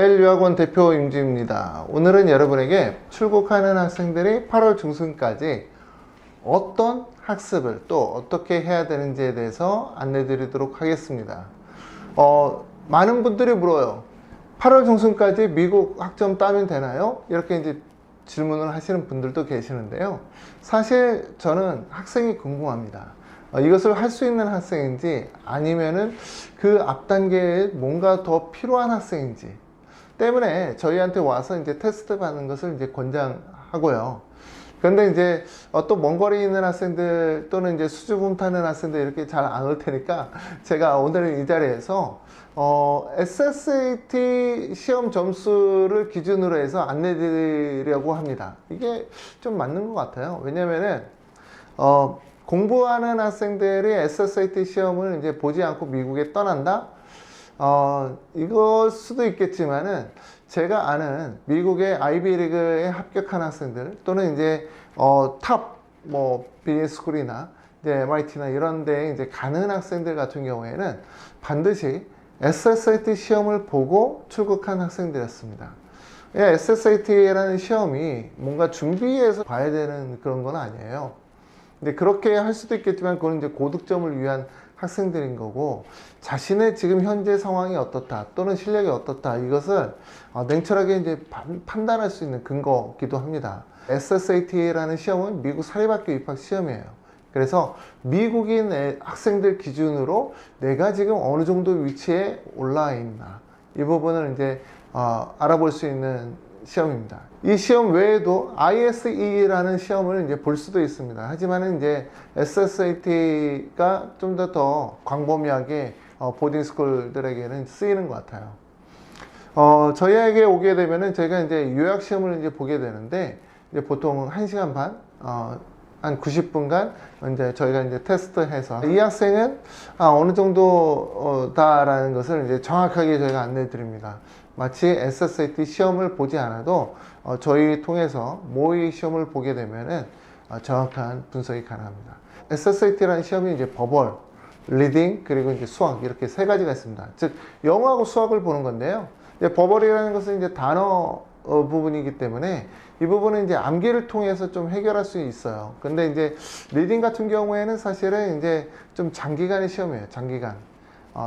L유학원 대표 임지입니다. 오늘은 여러분에게 출국하는 학생들이 8월 중순까지 어떤 학습을 또 어떻게 해야 되는지에 대해서 안내 드리도록 하겠습니다. 많은 분들이 물어요. 8월 중순까지 미국 학점 따면 되나요? 이렇게 이제 질문을 하시는 분들도 계시는데요. 사실 저는 학생이 궁금합니다. 이것을 할 수 있는 학생인지 아니면은 그 앞 단계에 뭔가 더 필요한 학생인지 때문에 저희한테 와서 이제 테스트 받는 것을 이제 권장하고요. 그런데 이제 또 먼 거리에 있는 학생들 또는 이제 수주분 타는 학생들 이렇게 잘 안 올 테니까 제가 오늘은 이 자리에서 SSAT 시험 점수를 기준으로 해서 안내 드리려고 합니다. 이게 좀 맞는 것 같아요. 왜냐면은 공부하는 학생들이 SSAT 시험을 이제 보지 않고 미국에 떠난다? 이걸 수도 있겠지만은 제가 아는 미국의 아이비리그에 합격한 학생들 또는 이제 탑 비즈니스쿨이나 이제 MIT나 이런 데 이제 가는 학생들 같은 경우에는 반드시 SSAT 시험을 보고 출국한 학생들이었습니다. SSAT라는 시험이 뭔가 준비해서 봐야 되는 그런 건 아니에요. 근데 그렇게 할 수도 있겠지만 그건 이제 고득점을 위한 학생들인 거고, 자신의 지금 현재 상황이 어떻다 또는 실력이 어떻다 이것을 냉철하게 이제 판단할 수 있는 근거기도 합니다. SSAT라는 시험은 미국 사립학교 입학 시험이에요. 그래서 미국인 학생들 기준으로 내가 지금 어느 정도 위치에 올라 있나 이 부분을 이제 알아볼 수 있는 시험입니다. 이 시험 외에도 ISE라는 시험을 이제 볼 수도 있습니다. 하지만 이제 SSAT가 좀 더 광범위하게 보딩스쿨들에게는 쓰이는 것 같아요. 저희에게 오게 되면은 저희가 이제 요약 시험을 이제 보게 되는데 이제 보통 1시간 반, 한 90분간 이제 저희가 이제 테스트해서 이 학생은 어느 정도다라는 것을 이제 정확하게 저희가 안내 드립니다. 마치 SSAT 시험을 보지 않아도 저희 통해서 모의 시험을 보게 되면은 정확한 분석이 가능합니다. SSAT라는 시험이 이제 버벌, 리딩, 그리고 이제 수학 이렇게 세 가지가 있습니다. 즉 영어하고 수학을 보는 건데요. 버벌이라는 것은 이제 단어 부분이기 때문에 이 부분은 이제 암기를 통해서 좀 해결할 수 있어요. 근데 이제 리딩 같은 경우에는 사실은 이제 좀 장기간의 시험이에요.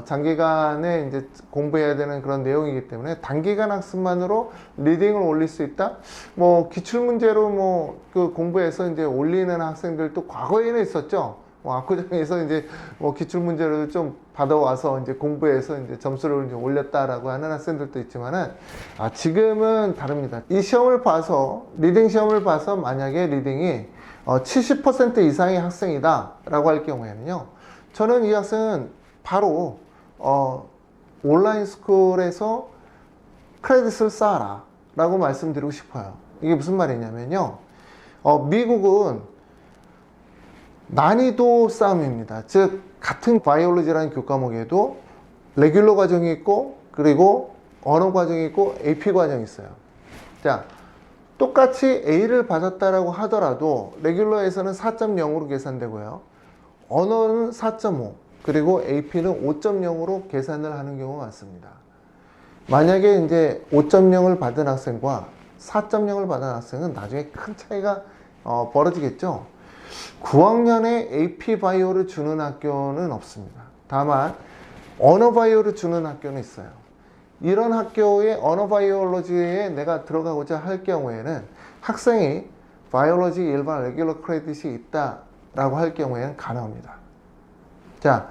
장기간에 이제 공부해야 되는 그런 내용이기 때문에 단기간 학습만으로 리딩을 올릴 수 있다. 기출문제로 그 공부해서 이제 올리는 학생들도 과거에는 있었죠. 압구정에서 이제 기출문제를 좀 받아와서 이제 공부해서 이제 점수를 이제 올렸다라고 하는 학생들도 있지만은 지금은 다릅니다. 이 시험을 봐서 리딩 시험을 봐서 만약에 리딩이 70% 이상의 학생이다라고 할 경우에는요, 저는 이 학생은 바로 온라인 스쿨에서 크레딧을 쌓아라 라고 말씀드리고 싶어요. 이게 무슨 말이냐면요, 미국은 난이도 싸움입니다. 즉 같은 바이올로지라는 교과목에도 레귤러 과정이 있고 그리고 언어 과정이 있고 AP 과정이 있어요. 자, 똑같이 A를 받았다라고 하더라도 레귤러에서는 4.0으로 계산되고요, 언어는 4.5, 그리고 AP는 5.0으로 계산을 하는 경우가 많습니다. 만약에 이제 5.0을 받은 학생과 4.0을 받은 학생은 나중에 큰 차이가 벌어지겠죠. 9학년에 AP 바이오를 주는 학교는 없습니다. 다만 언어 바이오를 주는 학교는 있어요. 이런 학교의 언어 바이올로지에 내가 들어가고자 할 경우에는 학생이 바이올로지 일반 레귤러 크레딧이 있다라고 할 경우에는 가능합니다. 자,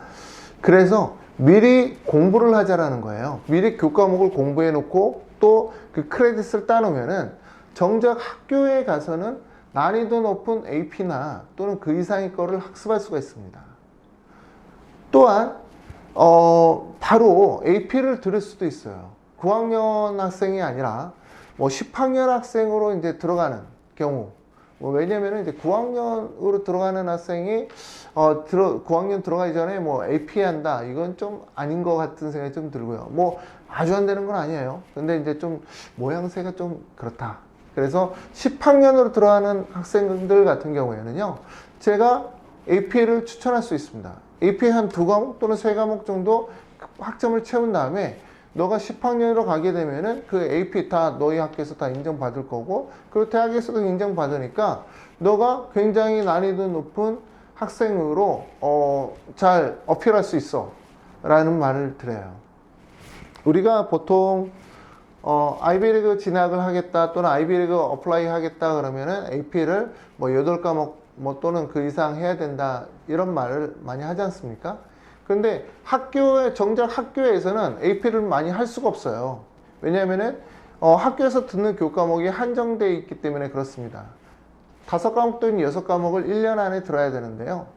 그래서 미리 공부를 하자라는 거예요. 미리 교과목을 공부해 놓고 또 그 크레딧을 따놓으면은 정작 학교에 가서는 난이도 높은 AP나 또는 그 이상의 거를 학습할 수가 있습니다. 또한 바로 AP를 들을 수도 있어요. 9학년 학생이 아니라 10학년 학생으로 이제 들어가는 경우, 왜냐면은 이제 9학년으로 들어가는 학생이 9학년 들어가기 전에 AP 한다, 이건 좀 아닌 것 같은 생각이 좀 들고요. 아주 안 되는 건 아니에요. 근데 이제 좀 모양새가 좀 그렇다. 그래서 10학년으로 들어가는 학생들 같은 경우에는요, 제가 AP를 추천할 수 있습니다. AP 한 2과목 또는 3과목 정도 학점을 채운 다음에 너가 10학년으로 가게 되면은 그 AP 다 너희 학교에서 다 인정받을 거고, 그리고 대학에서도 인정받으니까 너가 굉장히 난이도 높은 학생으로 잘 어필할 수 있어 라는 말을 드려요. 우리가 보통 아이비리그 진학을 하겠다 또는 아이비리그 어플라이 하겠다 그러면은 AP를 뭐 8과목 뭐 또는 그 이상 해야 된다 이런 말을 많이 하지 않습니까? 그런데 정작 학교에서는 AP를 많이 할 수가 없어요. 왜냐하면은 학교에서 듣는 교과목이 한정되어 있기 때문에 그렇습니다. 5과목 또는 6과목을 1년 안에 들어야 되는데요.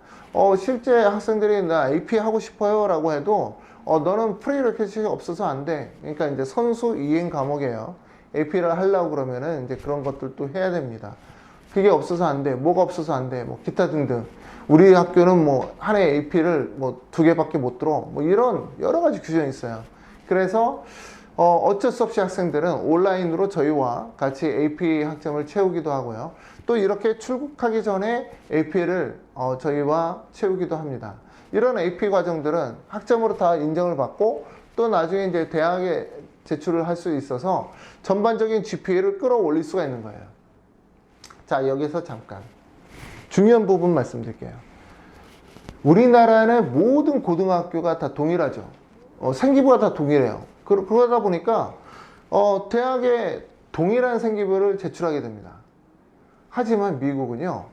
실제 학생들이 나 AP 하고 싶어요 라고 해도 너는 프리레퀴짓이 없어서 안 돼. 그러니까 이제 선수 이행 과목이에요. AP를 하려고 그러면은 이제 그런 것들도 해야 됩니다. 그게 없어서 안 돼. 뭐가 없어서 안 돼. 뭐 기타 등등. 우리 학교는 뭐 한 해 AP를 뭐 2개밖에 못 들어. 뭐 이런 여러 가지 규정이 있어요. 그래서 어쩔 수 없이 학생들은 온라인으로 저희와 같이 AP 학점을 채우기도 하고요. 또 이렇게 출국하기 전에 AP를 저희와 채우기도 합니다. 이런 AP 과정들은 학점으로 다 인정을 받고 또 나중에 이제 대학에 제출을 할 수 있어서 전반적인 GPA를 끌어올릴 수가 있는 거예요. 자, 여기서 잠깐 중요한 부분 말씀드릴게요. 우리나라는 모든 고등학교가 다 동일하죠. 생기부가 다 동일해요. 그러다 보니까 대학에 동일한 생기부를 제출하게 됩니다. 하지만 미국은요,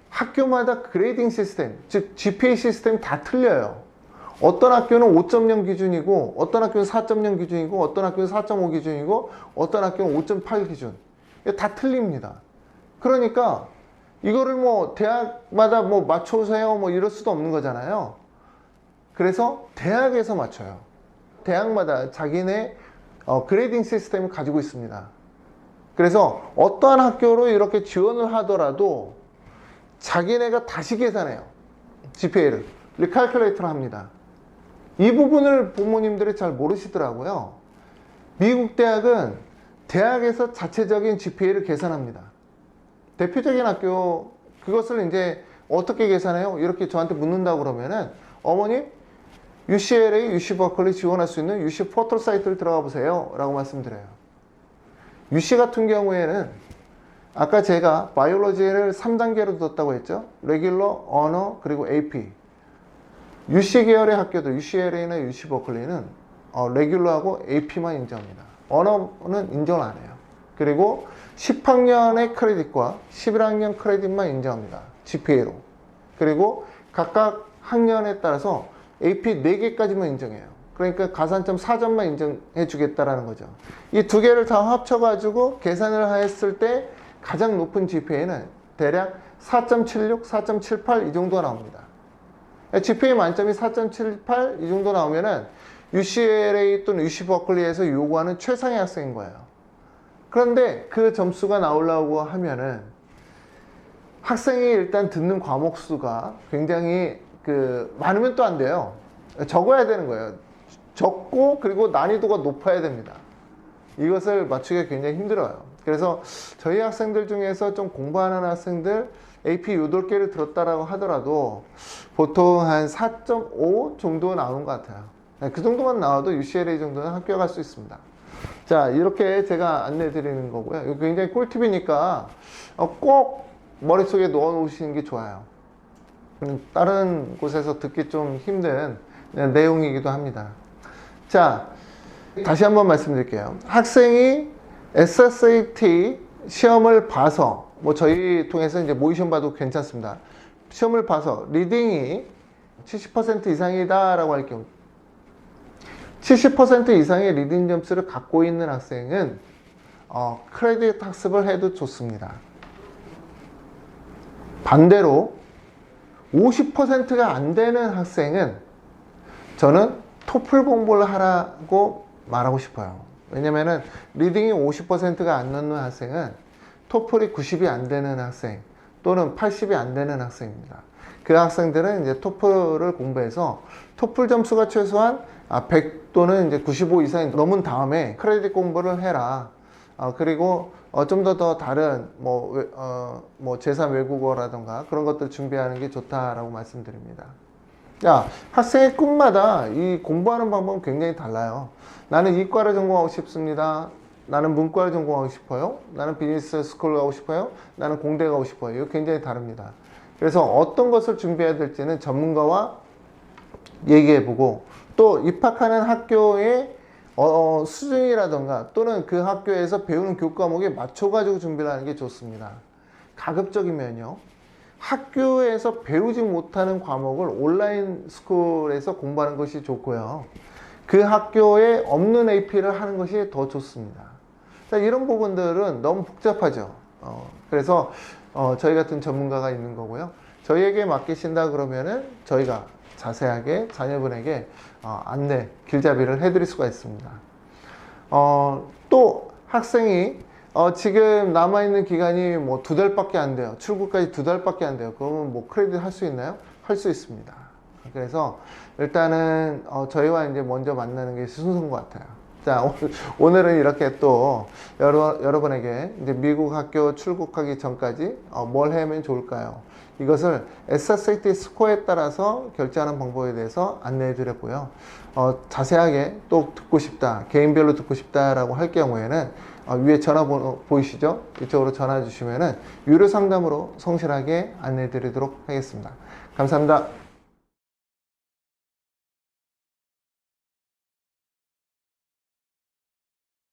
학교마다 그레이딩 시스템, 즉 GPA 시스템이 다 틀려요. 어떤 학교는 5.0 기준이고 어떤 학교는 4.0 기준이고 어떤 학교는 4.5 기준이고 어떤 학교는 5.8 기준. 다 틀립니다. 그러니까 이거를 뭐 대학마다 뭐 맞춰주세요 뭐 이럴 수도 없는 거잖아요. 그래서 대학에서 맞춰요. 대학마다 자기네 그레이딩 시스템을 가지고 있습니다. 그래서 어떠한 학교로 이렇게 지원을 하더라도 자기네가 다시 계산해요. GPA를 리칼큘레이터를 합니다. 이 부분을 부모님들이 잘 모르시더라고요. 미국 대학은 대학에서 자체적인 GPA를 계산합니다. 대표적인 학교, 그것을 이제 어떻게 계산해요? 이렇게 저한테 묻는다고 그러면은, 어머님, UCLA, UC 버클리 지원할 수 있는 UC 포털 사이트를 들어가 보세요 라고 말씀드려요. UC 같은 경우에는 아까 제가 바이올로지를 3단계로 뒀다고 했죠. 레귤러, 언어, 그리고 AP. UC 계열의 학교도 UCLA나 UC 버클리는 레귤러하고 AP만 인정합니다. 언어는 인정을 안 해요. 그리고 10학년의 크레딧과 11학년 크레딧만 인정합니다. GPA로. 그리고 각각 학년에 따라서 AP 4개까지만 인정해요. 그러니까 가산점 4점만 인정해 주겠다라는 거죠. 이 두 개를 다 합쳐가지고 계산을 했을 때 가장 높은 GPA는 대략 4.76, 4.78 이 정도가 나옵니다. GPA 만점이 4.78 이 정도 나오면은 UCLA 또는 UC 버클리에서 요구하는 최상의 학생인 거예요. 그런데 그 점수가 나오려고 하면은 학생이 일단 듣는 과목 수가 굉장히 많으면 또 안 돼요. 적어야 되는 거예요. 적고 그리고 난이도가 높아야 됩니다. 이것을 맞추기가 굉장히 힘들어요. 그래서 저희 학생들 중에서 좀 공부하는 학생들 AP 8개를 들었다라고 하더라도 보통 한 4.5 정도 나오는 것 같아요. 그 정도만 나와도 UCLA 정도는 합격할 수 있습니다. 자, 이렇게 제가 안내 드리는 거고요. 이거 굉장히 꿀팁이니까 꼭 머릿속에 넣어 놓으시는 게 좋아요. 다른 곳에서 듣기 좀 힘든 내용이기도 합니다. 자, 다시 한번 말씀드릴게요. 학생이 SSAT 시험을 봐서, 뭐 저희 통해서 이제 모의시험 봐도 괜찮습니다. 시험을 봐서 리딩이 70% 이상이다라고 할 경우, 70% 이상의 리딩 점수를 갖고 있는 학생은 크레딧 학습을 해도 좋습니다. 반대로 50%가 안 되는 학생은 저는 토플 공부를 하라고 말하고 싶어요. 왜냐면은 리딩이 50%가 안 넘는 학생은 토플이 90이 안 되는 학생 또는 80이 안 되는 학생입니다. 그 학생들은 이제 토플을 공부해서 토플 점수가 최소한 100 또는 이제 95 이상이 넘은 다음에 크레딧 공부를 해라. 그리고 좀 더 다른 뭐 제3 외국어라던가 그런 것들 준비하는 게 좋다라고 말씀드립니다. 야, 학생의 꿈마다 이 공부하는 방법은 굉장히 달라요. 나는 이과를 전공하고 싶습니다. 나는 문과를 전공하고 싶어요. 나는 비즈니스 스쿨 가고 싶어요. 나는 공대 가고 싶어요. 이거 굉장히 다릅니다. 그래서 어떤 것을 준비해야 될지는 전문가와 얘기해보고, 또 입학하는 학교의 수준이라던가 또는 그 학교에서 배우는 교과목에 맞춰가지고 준비를 하는 게 좋습니다. 가급적이면요, 학교에서 배우지 못하는 과목을 온라인 스쿨에서 공부하는 것이 좋고요. 그 학교에 없는 AP를 하는 것이 더 좋습니다. 자, 이런 부분들은 너무 복잡하죠. 그래서 저희 같은 전문가가 있는 거고요. 저희에게 맡기신다 그러면은 저희가 자세하게 자녀분에게 안내, 길잡이를 해드릴 수가 있습니다. 또 학생이 지금 남아있는 기간이 뭐 2달밖에 안 돼요. 출국까지 2달밖에 안 돼요. 그러면 뭐 크레딧 할 수 있나요? 할 수 있습니다. 그래서 일단은 저희와 이제 먼저 만나는 게 순서인 것 같아요. 자, 오늘은 이렇게 또 여러분에게 이제 미국 학교 출국하기 전까지 뭘 하면 좋을까요? 이것을 SAT 스코어에 따라서 결제하는 방법에 대해서 안내해 드렸고요. 자세하게 또 듣고 싶다, 개인별로 듣고 싶다라고 할 경우에는 위에 전화번호 보이시죠? 이쪽으로 전화 주시면은 유료 상담으로 성실하게 안내해 드리도록 하겠습니다. 감사합니다.